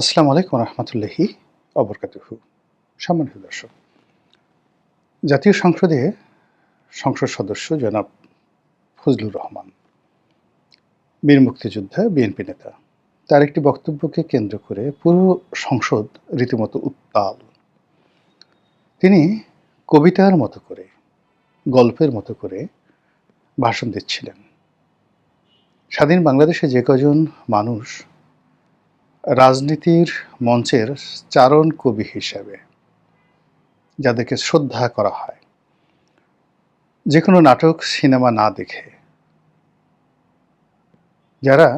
আসসালামু আলাইকুম রহমতুল্লাহি অবরকাতুহু। সম্মানিত দর্শক, জাতীয় সংসদে সংসদ সদস্য জনাব ফজলুর রহমান, বীর মুক্তিযোদ্ধা, বিএনপি নেতা, তার একটি বক্তব্যকে কেন্দ্র করে পুরো সংসদ রীতিমতো উত্তাল। তিনি কবিতার মতো করে, গল্পের মতো করে ভাষণ দিচ্ছিলেন। স্বাধীন বাংলাদেশে যে কজন মানুষ রাজনীতির মঞ্চের চারণ কবি হিসেবে যাদেরকে শ্রদ্ধা করা হয়, যে কোনো নাটক সিনেমা না দেখে যারা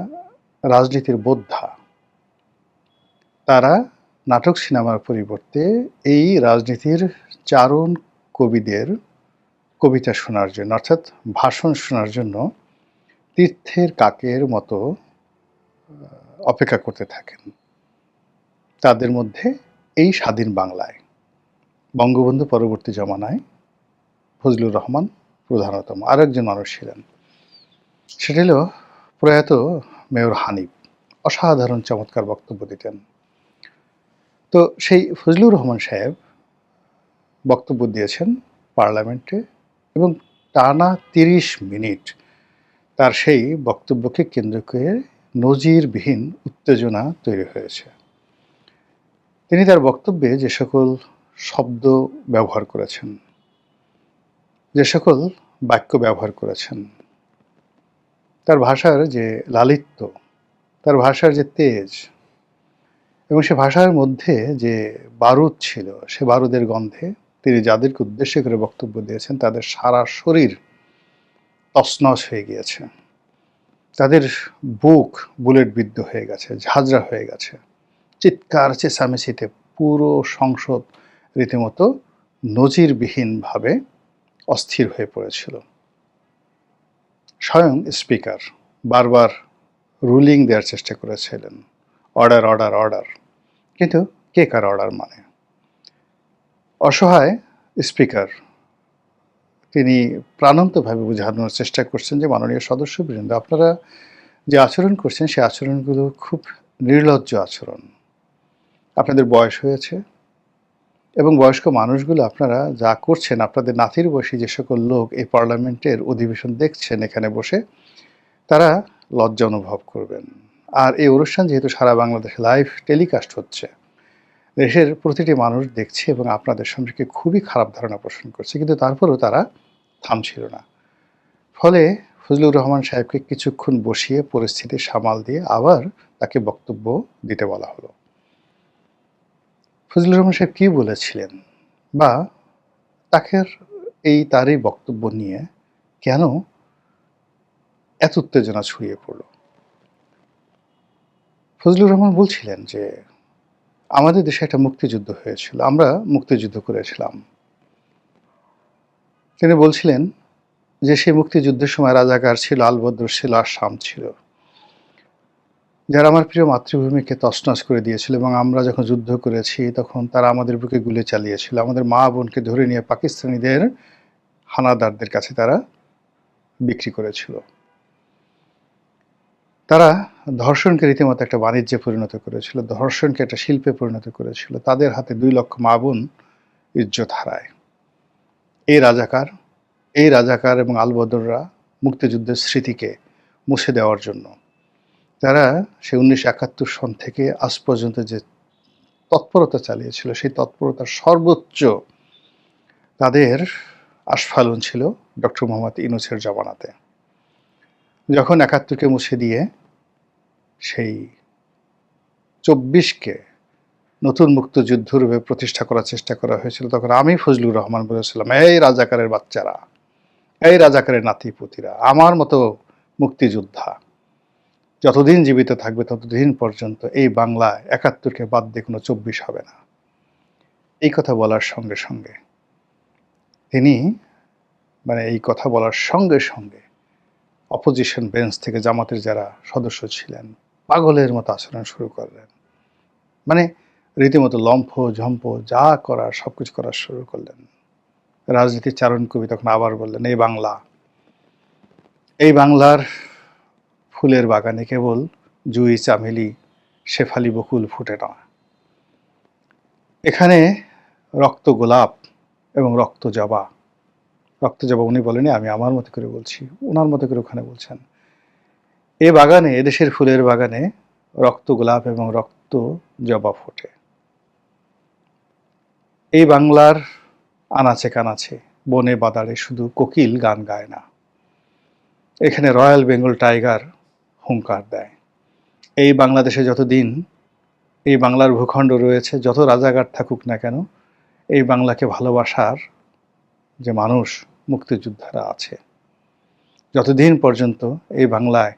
রাজনীতির বোদ্ধা, তারা নাটক সিনেমার পরিবর্তে এই রাজনীতির চারণ কবিদের কবিতা শোনার জন্য, অর্থাৎ ভাষণ শোনার জন্য তীর্থের কাকের মতো অপেক্ষা করতে থাকেন। তাদের মধ্যে এই স্বাধীন বাংলায় বঙ্গবন্ধু পরবর্তী জমানায় ফজলুর রহমান প্রধানতম। আরও একজন মানুষ ছিলেন, সেটা হলো প্রয়াত মেয়র হানিফ। অসাধারণ চমৎকার বক্তব্য দিতেন। তো সেই ফজলুর রহমান সাহেব বক্তব্য দিয়েছেন পার্লামেন্টে, এবং টানা ৩০ মিনিট তার সেই বক্তব্যকে কেন্দ্র করে নজিরবিহীন উত্তেজনা তৈরি হয়েছে। তিনি তার বক্তব্যে যে সকল শব্দ ব্যবহার করেছেন, যে সকল বাক্য ব্যবহার করেছেন, তার ভাষার যে লালিত্য, তার ভাষার যে তেজ, এবং সে ভাষার মধ্যে যে বারুদ ছিল, সে বারুদের গন্ধে তিনি যাদেরকে উদ্দেশ্য করে বক্তব্য দিয়েছেন তাদের সারা শরীর তছনছ হয়ে গিয়েছে, তাদের বুক বুলেট বিদ্ধ হয়ে গেছে, ঝাঁঝরা হয়ে গেছে। চিৎকার চেঁচামেচিতে পুরো সংসদ রীতিমতো নজিরবিহীনভাবে অস্থির হয়ে পড়েছিল। স্বয়ং স্পিকার বারবার রুলিং দেওয়ার চেষ্টা করেছিলেন, অর্ডার অর্ডার অর্ডার, কিন্তু কে কার অর্ডার মানে? অসহায় স্পিকার তিনি প্রাণান্তভাবে বোঝানোর চেষ্টা করছেন যে মাননীয় সদস্যবৃন্দ, আপনারা যে আচরণ করছেন সে আচরণগুলো খুব নির্লজ্জ আচরণ। আপনাদের বয়স হয়েছে, এবং বয়স্ক মানুষগুলো আপনারা যা করছেন, আপনাদের নাতির বয়সী যে সকল লোক এই পার্লামেন্টের অধিবেশন দেখছেন এখানে বসে, তারা লজ্জা অনুভব করবেন। আর এই অনুষ্ঠান যেহেতু সারা বাংলাদেশে লাইভ টেলিকাস্ট হচ্ছে, দেশের প্রতিটি মানুষ দেখছে এবং আপনাদের সম্পর্কে খুবই খারাপ ধারণা পোষণ করছে, কিন্তু তারপরেও তারা থামছিল না। ফলে ফজলুর রহমান সাহেবকে কিছুক্ষণ বসিয়ে পরিস্থিতি সামাল দিয়ে আবার তাকে বক্তব্য দিতে বলা হলো। ফজলুর রহমান সাহেব কী বলেছিলেন, বা তারই বক্তব্য নিয়ে কেন এত উত্তেজনা ছড়িয়ে পড়ল? ফজলুর রহমান বলছিলেন যে আমাদের দেশে একটা মুক্তিযুদ্ধ হয়েছিল, আমরা মুক্তিযুদ্ধ করেছিলাম। তিনি বলছিলেন যে সেই মুক্তিযুদ্ধের সময় রাজাকার ছিল, আলবদর ছিল, আসাম ছিল, যারা আমার প্রিয় মাতৃভূমিকে তছনছ করে দিয়েছিল, এবং আমরা যখন যুদ্ধ করেছি তখন তারা আমাদের বুকে গুলি চালিয়েছিল, আমাদের মা বোনকে ধরে নিয়ে পাকিস্তানিদের হানাদারদের কাছে তারা বিক্রি করেছিল। তারা ধর্ষণকে রীতিমতো একটা বাণিজ্যে পরিণত করেছিল, ধর্ষণকে একটা শিল্পে পরিণত করেছিল। তাদের হাতে 2 লক্ষ মা বোন ইজ্জত হারায়। এই রাজাকার এবং আলবদররা মুক্তিযুদ্ধের স্মৃতিকে মুছে দেওয়ার জন্য তারা সেই 1971 সন থেকে আজ পর্যন্ত যে তৎপরতা চালিয়েছিল, সেই তৎপরতার সর্বোচ্চ তাদের আস্ফালন ছিল ডক্টর মোহাম্মদ ইউনূসের জমানাতে, যখন 71কে মুছে দিয়ে সেই 24কে নতুন মুক্তিযুদ্ধ রূপে প্রতিষ্ঠা করার চেষ্টা করা হয়েছিল। তখন আমি ফজলুর রহমান বলেছিলাম, এই রাজাকারের বাচ্চারা, এই রাজাকারের নাতিপুতিরা, আমার মতো মুক্তিযোদ্ধা যতদিন জীবিত থাকবে ততদিন পর্যন্ত এই বাংলায় 71কে বাদ দিয়ে কোনো 24 হবে না। এই কথা বলার সঙ্গে সঙ্গে তিনি এই কথা বলার সঙ্গে সঙ্গে অপোজিশন বেঞ্চ থেকে জামাতের যারা সদস্য ছিলেন পাগলের মতো আচরণ শুরু করলেন। রীতিমতো লম্ফ ঝম্প যা করার সবকিছু করা শুরু করলেন। রাজনীতির চারণ কবি তখন আবার বললেন, এই বাংলার ফুলের বাগানে কেবল জুঁই চামেলি শেফালি বকুল ফুটে না। এখানে রক্ত গোলাপ এবং রক্ত জবা, রক্ত জবা উনি বলেনি, আমি আমার মতো করে বলছি, ওনার মতো করে ওখানে বলছেন। এ বাগানে, এদেশের ফুলের বাগানে রক্ত গোলাপ এবং রক্ত জবা ফোটে। এই বাংলার আনাচে কানাচে, বনে বাদারে শুধু কোকিল গান গায় না, এখানে রয়্যাল বেঙ্গল টাইগার হুঙ্কার দেয়। এই বাংলাদেশে যতদিন এই বাংলার ভূখণ্ড রয়েছে, যত রাজাঘাট থাকুক না কেন, এই বাংলাকে ভালোবাসার যে মানুষ, মুক্তিযোদ্ধারা আছে। যতদিন পর্যন্ত এই বাংলায়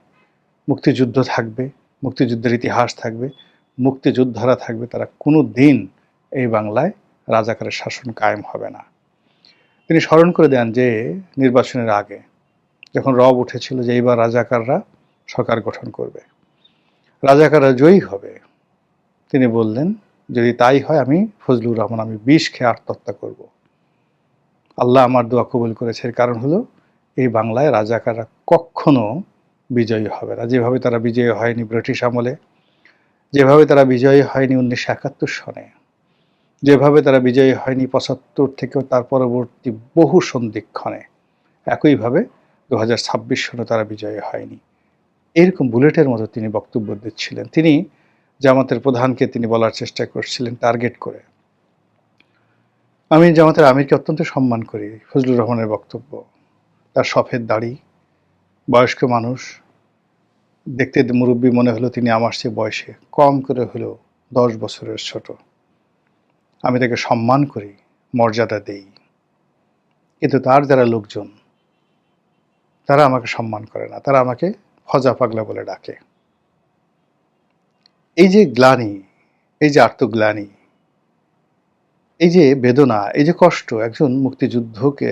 মুক্তিযুদ্ধ থাকবে, মুক্তিযুদ্ধের ইতিহাস থাকবে, মুক্তিযোদ্ধারা থাকবে, তারা কোনো দিন এই বাংলায় রাজাকারের শাসন কায়েম হবে না। তিনি স্মরণ করে দেন যে নির্বাচনের আগে যখন রব উঠেছিল যে এইবার রাজাকাররা সরকার গঠন করবে, রাজাকাররা জয়ী হবে, তিনি বললেন যদি তাই হয় আমি ফজলুর রহমান, আমি বিষ খেয়ে আত্মহত্যা করব। আল্লাহ আমার দোয়া কবুল করেছে। এর কারণ হলো এই বাংলায় রাজাকাররা কখনো বিজয়ী হবে না। যেভাবে তারা বিজয়ী হয়নি ব্রিটিশ আমলে, যেভাবে তারা বিজয়ী হয়নি 1971 সনে, যেভাবে তারা বিজয়ী হয়নি 75 থেকেও তার পরবর্তী বহু সন্ধিক্ষণে, একইভাবে 2026 সনে তারা বিজয়ী হয়নি। এরকম বুলেটের মতো তিনি বক্তব্য দিচ্ছিলেন। তিনি জামাতের প্রধানকে তিনি বলার চেষ্টা করছিলেন টার্গেট করে, আমি জামাতের আমিরকে অত্যন্ত সম্মান করি। ফজলুর রহমানের বক্তব্য, তার সফেদ দাড়ি, বয়স্ক মানুষ, দেখতে মুরব্বী মনে হলো তিনি আমার চেয়ে বয়সে কম করে হলেও 10 বছরের ছোট। আমি তাকে সম্মান করি, মর্যাদা দেই, কিন্তু তার যারা লোকজন তারা আমাকে সম্মান করে না, তারা আমাকে ফজা পাগলা বলে ডাকে। এই যে গ্লানি, এই যে আত্মগ্লানি, এই যে বেদনা, এই যে কষ্ট, একজন মুক্তিযোদ্ধাকে,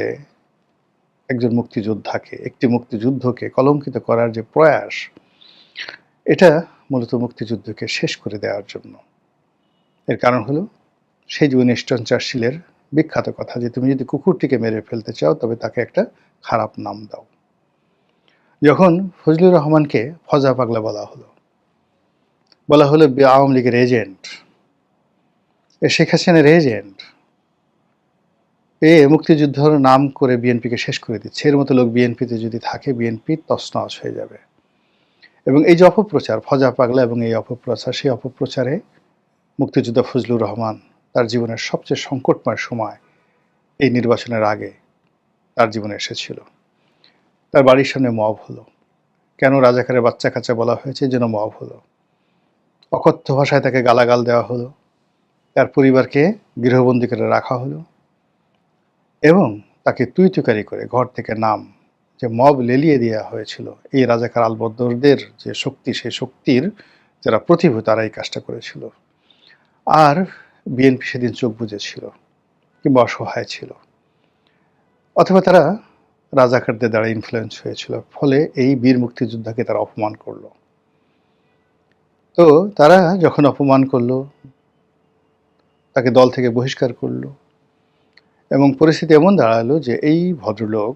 একটি মুক্তিযুদ্ধকে কলঙ্কিত করার যে প্রয়াস, এটা মূলত মুক্তিযুদ্ধকে শেষ করে দেওয়ার জন্য। এর কারণ হলো সেই যে উইনস্টন চার্চিলের বিখ্যাত কথা যে তুমি যদি কুকুরটিকে মেরে ফেলতে চাও তবে তাকে একটা খারাপ নাম দাও। যখন ফজলুর রহমানকে ফজা পাগলা বলা হলো আওয়ামী লীগের এজেন্ট, শেখ হাসিনার এজেন্ট, মুক্তিযুদ্ধর নাম করে বিএনপিকে শেষ করে দিচ্ছে, এর মতো লোক বিএনপিতে যদি থাকে বিএনপি তছনছ হয়ে যাবে। এবং এই যে অপপ্রচার, ফজা পাগলা এবং এই অপপ্রচার, সেই অপপ্রচারে মুক্তিযোদ্ধা ফজলুর রহমান তার জীবনের সবচেয়ে সংকটময় সময় এই নির্বাচনের আগে তার জীবনে এসেছিল। তার বাড়ির সামনে মব হলো। কেন রাজাকারের বাচ্চা কাচ্চা বলা হয়েছে, যেন মব হলো। অকথ্য ভাষায় তাকে গালাগাল দেওয়া হলো, তার পরিবারকে গৃহবন্দী করে রাখা হলো এবং তাকে তুইতুকারি করে ঘর থেকে নাম যে মব লেলিয়ে দেওয়া হয়েছিল। এই রাজাকার আলবদরদের যে শক্তি, সেই শক্তির যারা প্রতিভূ তারা এই কাজটা করেছিল। আর বিএনপি সেদিন চোখ বুজেছিল কিংবা অসহায় ছিল, অথবা তারা রাজাকারদের দ্বারা ইনফ্লুয়েন্স হয়েছিল, ফলে এই বীর মুক্তিযোদ্ধাকে তারা অপমান করলো। তো তারা যখন অপমান করলো, তাকে দল থেকে বহিষ্কার করলো এবং পরিস্থিতি এমন দাঁড়ালো যে এই ভদ্রলোক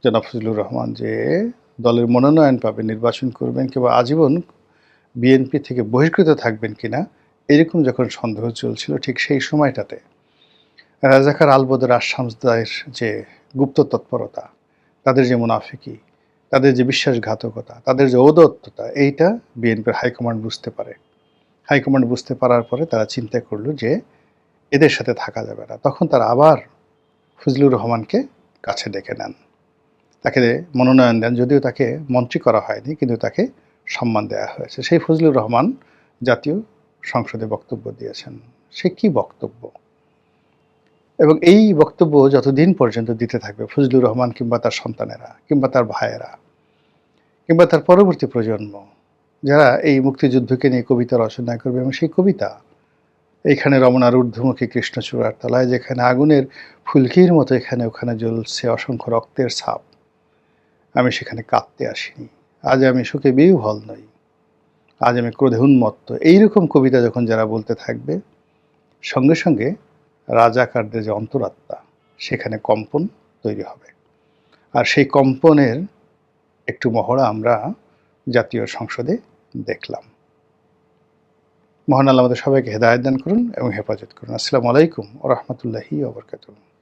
জনাব ফজলুর রহমান যে দলের মনোনয়ন পাবেন, নির্বাচন করবেন কিংবা আজীবন বিএনপি থেকে বহিষ্কৃত থাকবেন কিনা এরকম যখন সন্দেহ চলছিল, ঠিক সেই সময়টাতে রাজাকার আলবদর আশামসদের যে গুপ্ত তৎপরতা, তাদের যে মুনাফিকি, তাদের যে বিশ্বাসঘাতকতা, তাদের যে ঔদাত্যতা, এইটা বিএনপির হাইকমান্ড বুঝতে পারে। হাইকমান্ড বুঝতে পারার পরে তারা চিন্তা করলো যে এদের সাথে থাকা যাবে না। তখন তারা আবার ফজলুর রহমানকে কাছে ডেকে নেন, তাকে মনোনয়ন দেন। যদিও তাকে মন্ত্রী করা হয়নি, কিন্তু তাকে সম্মান দেওয়া হয়েছে। সেই ফজলুর রহমান জাতীয় সংসদে বক্তব্য দিয়েছেন। সে কি বক্তব্য! এবং এই বক্তব্য যতদিন পর্যন্ত দিতে থাকবে ফজলুর রহমান কিংবা তার সন্তানেরা কিংবা তার ভাইয়েরা কিংবা তার পরবর্তী প্রজন্ম, যারা এই মুক্তিযুদ্ধকে নিয়ে কবিতা রচনা করবে, এবং সেই কবিতা এইখানে রমনার ঊর্ধ্বমুখী কৃষ্ণচূড়ার তলায় যেখানে আগুনের ফুলকির মতো এখানে ওখানে জ্বলছে অসংখ্য রক্তের ছাপ, আমি সেখানে কাঁদতে আসিনি, আজ আমি সুখে বিহ্বল নই, আজ আমি ক্রোধে উন্মত্ত, এইরকম কবিতা যখন যারা বলতে থাকবে, সঙ্গে সঙ্গে রাজাকারদের যে অন্তরাত্মা সেখানে কম্পন তৈরি হবে। আর সেই কম্পনের একটু মহড়া আমরা জাতীয় সংসদে দেখলাম। মহান আল্লাহ আমাদের সবাইকে হেদায়েত দান করুন এবং হেফাজত করুন। আসসালামু আলাইকুম ওয়া রাহমাতুল্লাহি ওয়া বারাকাতুহু।